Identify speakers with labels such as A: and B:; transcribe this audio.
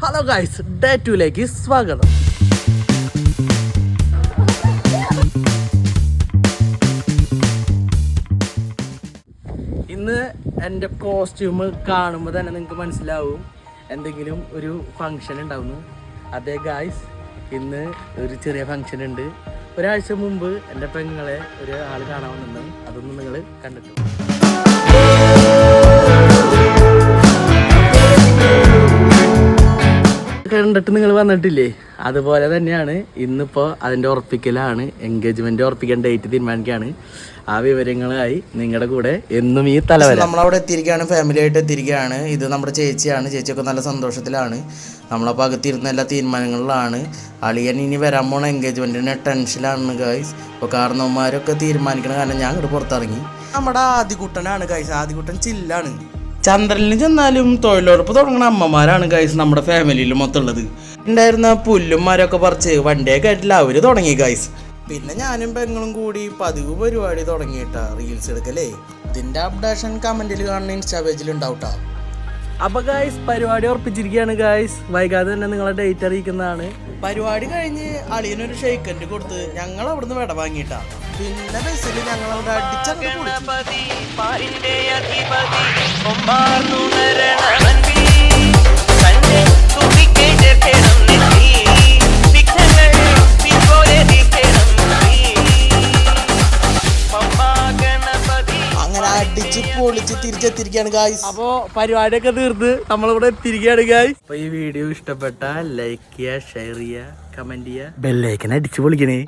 A: Hello guys, day 2ലേക്ക് സ്വാഗതം. ഇന്ന് എൻ്റെ കോസ്റ്റ്യൂം കാണുമ്പോൾ തന്നെ നിങ്ങൾക്ക് മനസ്സിലാവും എന്തെങ്കിലും ഒരു ഫങ്ഷൻ ഉണ്ടാവുന്നു. അതെ ഗൈസ്, ഇന്ന് ഒരു ചെറിയ ഫങ്ഷൻ ഉണ്ട്. ഒരാഴ്ച മുമ്പ് എൻ്റെ പെങ്ങളെ ഒരാൾ കാണാൻ വന്നിട്ടുണ്ടാവും. അതൊന്നും നിങ്ങൾ കണ്ടിട്ടുണ്ട്. കണ്ടിട്ട് നിങ്ങൾ വന്നിട്ടില്ലേ? അതുപോലെ തന്നെയാണ് ഇന്നിപ്പോൾ അതിൻ്റെ ഉറപ്പിക്കലാണ്. എൻഗേജ്മെൻറ്റ് ഉറപ്പിക്കാൻ ഡേറ്റ് തീരുമാനിക്കുകയാണ്. ആ വിവരങ്ങളായി നിങ്ങളുടെ കൂടെ എന്നും ഈ തലവര. നമ്മളവിടെ എത്തിയിരിക്കുകയാണ്, ഫാമിലി ആയിട്ട് എത്തിയിരിക്കുകയാണ്. ഇത് നമ്മുടെ ചേച്ചിയാണ്. ചേച്ചിയൊക്കെ നല്ല സന്തോഷത്തിലാണ്. നമ്മളപ്പോൾ അകത്തിരുന്ന എല്ലാ തീരുമാനങ്ങളിലാണ്. അളിയൻ ഇനി വരാൻ പോണ എൻഗേജ്മെൻറ്റിന് ടെൻഷനിലാണ് ഗൈസ്. ഇപ്പോൾ കാരണവന്മാരൊക്കെ തീരുമാനിക്കണം. കാരണം ഞാൻ ഇങ്ങോട്ട് പുറത്തിറങ്ങി. നമ്മുടെ ആദ്യകുട്ടനാണ് ഗൈസ്. ആദ്യകുട്ടൻ ചില്ലാണ്. ചന്ദ്രനിൽ ചെന്നാലും തൊഴിലുറപ്പ് തുടങ്ങുന്ന അമ്മമാരാണ് ഗൈസ് നമ്മുടെ ഫാമിലിയിൽ മൊത്തം ഉള്ളത്. ഉണ്ടായിരുന്ന പുല്ലുമാരൊക്കെ പറിച്ച് വണ്ടിയൊക്കെ ആയിട്ടില്ല അവർ തുടങ്ങി ഗൈസ്. പിന്നെ ഞാനും പെങ്ങളും കൂടി പതിവ് പരിപാടി തുടങ്ങിയിട്ടാ, റീൽസ് എടുക്കലേ. ഇതിൻ്റെ അപ്ഡേഷൻ കമൻറ്റിൽ കാണുന്ന ഇൻസ്റ്റാ പേജിൽ ഉണ്ടാവട്ടാ. അപ്പോൾ ഗൈസ് പരിപാടി ഉറപ്പിച്ചിരിക്കുകയാണ് ഗൈസ്. വൈകാതെ തന്നെ നിങ്ങളെ ഡേറ്റ് അറിയിക്കുന്നതാണ്. പരിപാടി കഴിഞ്ഞ് അളിയനൊരു ഷെയ്ക്കൻഡ് കൊടുത്ത് ഞങ്ങൾ അവിടുന്ന് വിട വാങ്ങിയിട്ടാ. പിന്നെ ബസ്സിൽ ഞങ്ങളവിടെ അടിച്ചങ്ങ് അങ്ങനെ അടിച്ച് പൊളിച്ച് തിരിച്ചെത്തിരിക്കുകയാണ് ഗായ്സ്. അപ്പോ പരിപാടിയൊക്കെ തീർത്ത് നമ്മളിവിടെ എത്തിരിക്കുകയാണ് ഗായ്സ്. അപ്പൊ ഈ വീഡിയോ ഇഷ്ടപ്പെട്ട ലൈക്ക് ചെയ്യുക, ഷെയർ ചെയ്യുക, കമന്റ് ചെയ്യുക, ബെല്ലൈക്കൻ അടിച്ചു പൊളിക്കണേ.